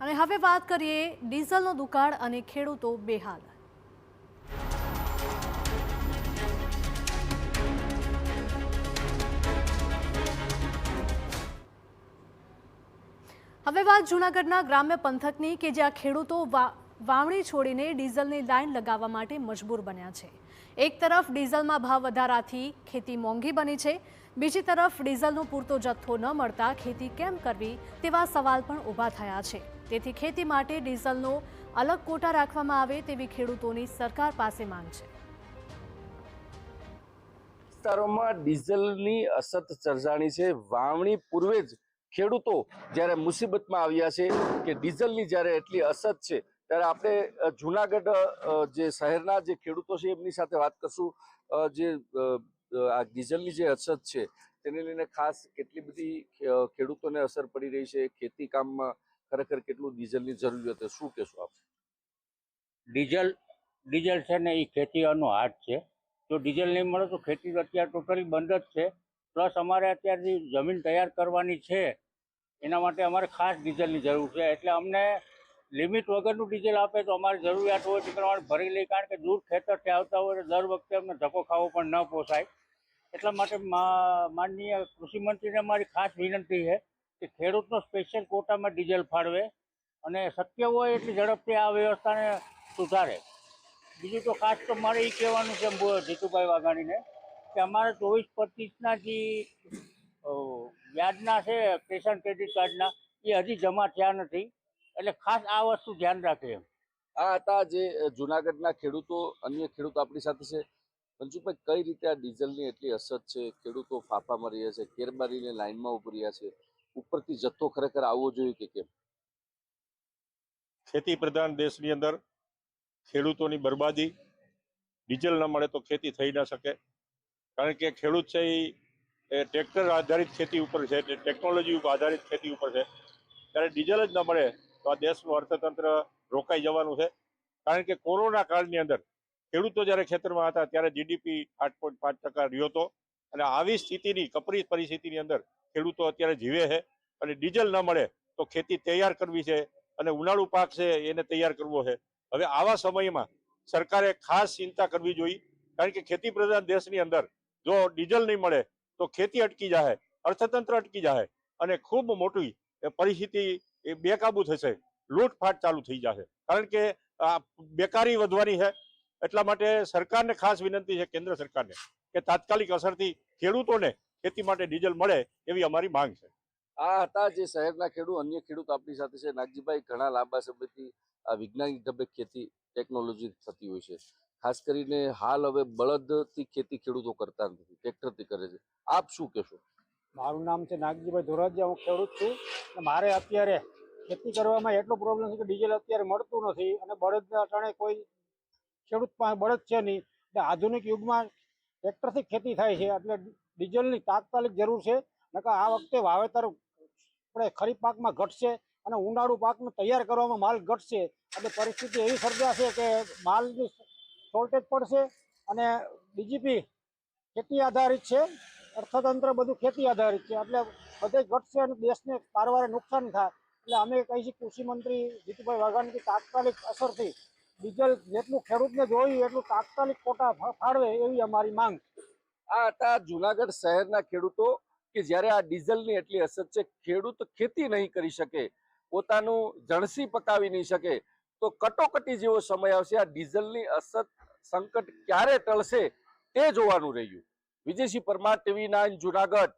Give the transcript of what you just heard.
અને હવે વાત કરીએ ડીઝલનો દુકાળ અને ખેડૂતો બેહાલ। હવે વાત જૂનાગઢના ગ્રામ્ય પંથકની કે જ્યાં ખેડૂતો વાવણી છોડીને ડીઝલની લાઈન લગાવવા માટે મજબૂર બન્યા છે। એક તરફ ડીઝલમાં ભાવ વધારાથી ખેતી મોંઘી બની છે, બીજી તરફ ડીઝલનો પૂરતો જથ્થો ન મળતા ખેતી કેમ કરવી તેવા સવાલ પણ ઊભા થયા છે। તેથી ખેતી માટે ડીઝલનો અલગ કોટા રાખવામાં આવે તેવી ખેડૂતોની સરકાર પાસે માંગ છે। વિસ્તારોમાં ડીઝલની અછત સર્જાણી છે। વાવણી પૂર્વે જ ખેડૂતો જ્યારે મુસીબતમાં આવ્યા છે કે ડીઝલની જ્યારે એટલી અછત છે, ત્યારે આપણે જૂનાગઢ જે શહેરના જે ખેડૂતો છે એમની સાથે વાત કરશું। જે આ ડીઝલની જે અછત છે તેને લઈને ખાસ કેટલી બધી ખેડૂતોને અસર પડી રહી છે, ખેતી કામમાં ખરેખર કેટલું ડીઝલની જરૂરિયાત છે, શું કહેશો આપ? ડીઝલ છે ને એ ખેતીનો હાથ છે। જો ડીઝલ નહીં મળે તો ખેતી અત્યારે ટોટલી બંધ જ છે। પ્લસ અમારે અત્યારે જે જમીન તૈયાર કરવાની છે એના માટે અમારે ખાસ ડીઝલની જરૂર છે। એટલે અમને લિમિટ વગરનું ડીઝલ આપે તો અમારી જરૂરિયાત હોય તે પ્રમાણે ભરી લઈ, કારણ કે દૂર ખેતરથી આવતા હોય તો દર વખતે અમને ધક્કો ખાવો પણ ન પોસાય। એટલા માટે માનનીય કૃષિમંત્રીને મારી ખાસ વિનંતી છે કે ખેડૂતનો સ્પેશિયલ કોટામાં ડીઝલ ફાળવે અને શક્ય હોય એટલી ઝડપથી આ વ્યવસ્થાને સુધારે। બીજું તો ખાસ તો મારે એ કહેવાનું છે જીતુભાઈ વાઘાણીને કે અમારે 24-25ના જે વ્યાજના છે કિસાન ક્રેડિટ કાર્ડના, એ હજી જમા થયા નથી, એટલે ખાસ આ વસ્તુ ધ્યાન રાખે એમ। આ હતા જે જૂનાગઢના ખેડૂતો। અન્ય ખેડૂતો આપણી સાથે છે। મંજુભાઈ, કઈ રીતે આ ડીઝલની એટલી અછત છે, ખેડૂતો ફાફામાં રહ્યા છે, કેરબારીને લાઈનમાં ઉભી રહ્યા છે, ઉપરથી જથ્થો ખરેખર આવવો જોઈએ કે કેમ? ખેતી પ્રધાન દેશની અંદર ખેડૂતોની બરબાદી, ડીઝલ ન મળે તો ખેતી થઈ ન શકે, કારણ કે ખેડૂત છે એ ટ્રેક્ટર આધારિત ખેતી ઉપર છે, ટેકનોલોજી ઉપર આધારિત ખેતી ઉપર છે। ત્યારે ડીઝલ જ ન મળે તો આ દેશનું અર્થતંત્ર રોકાઈ જવાનું છે। કારણ કે કોરોના કાળની અંદર ખેડૂતો જ્યારે ખેતરમાં હતા ત્યારે જીડીપી 8.5% રહ્યો હતો, અને આવી સ્થિતિની કપરી પરિસ્થિતિની અંદર ખેડૂતો અત્યારે જીવે છે। અને ડીઝલ ન મળે તો ખેતી તૈયાર કરવી છે અને ઉનાળુ પાક છે એને તૈયાર કરવો છે। હવે આવા સમયમાં સરકારે ખાસ ચિંતા કરવી જોઈએ, કારણ કે ખેતી પ્રધાન દેશની અંદર જો ડીઝલ નહીં મળે તો ખેતી અટકી જાય, અર્થતંત્ર અટકી જાય અને ખૂબ મોટી પરિસ્થિતિ એ બેકાબુ થશે, લૂંટફાટ ચાલુ થઈ જશે, કારણ કે આ બેકારી વધવાની છે। એટલા માટે સરકારને ખાસ વિનંતી છે, કેન્દ્ર સરકારને, કે તાત્કાલિક અસરથી ખેડૂતોને ખેતી માટે ડીઝલ મળે એવી અમારી માંગ છે। આ હતા જે શહેરના ખેડૂત। અન્ય ખેડૂત આપણી સાથે છે। નાગજીભાઈ, ઘણા લાંબા સમયથી આ વૈજ્ઞાનિક ઢબે ખેતી ટેકનોલોજી થતી હોય છે, ખાસ કરીને હાલ હવે બળદથી ખેતી ખેડૂતો કરતા નથી, ટ્રેક્ટરથી કરે છે, આપ શું કહેશો? મારું નામ છે નાગજીભાઈ ધોરાજીયા, હું ખેડૂત છું। મારે અત્યારે ખેતી કરવામાં એટલો પ્રોબ્લેમ છે કે ડીઝલ અત્યારે મળતું નથી, અને બળદના અટાણે કોઈ ખેડૂત પાસે બળદ છે નહીં, એટલે આધુનિક યુગમાં ટ્રેક્ટરથી ખેતી થાય છે, એટલે ડીઝલની તાત્કાલિક જરૂર છે। નકર આ વખતે વાવેતર આપણે ખરીફ પાકમાં ઘટશે અને ઉનાળુ પાકને તૈયાર કરવામાં માલ ઘટશે, એટલે પરિસ્થિતિ એવી સર્જાશે કે માલની શોર્ટેજ પડશે। અને ડીજીપી ખેતી આધારિત છે, અર્થતંત્ર બધું ખેતી આધારિત છે, એટલે બધે ઘટશે અને દેશને કારવારે નુકસાન થાય। એટલે અમે કહીએ કૃષિ મંત્રી જીતુભાઈ વાઘાણી તાત્કાલિક અસરથી ડીઝલ જેટલું ખેડૂતને જોઈએ એટલું તાત્કાલિક કોટા ફાળવે એવી અમારી માંગ। આ હતા જૂનાગઢ શહેરના ખેડૂતો કે જ્યારે આ ડીઝલની એટલી અછત છે, ખેડૂત ખેતી નહીં કરી શકે, પોતાનું જણસી પકાવી નહીં શકે, તો કટોકટી જેવો સમય આવશે। આ ડીઝલની અછત સંકટ ક્યારે ટળશે તે જોવાનું રહ્યું। વિજયસિંહ પરમાર, TV9 જૂનાગઢ।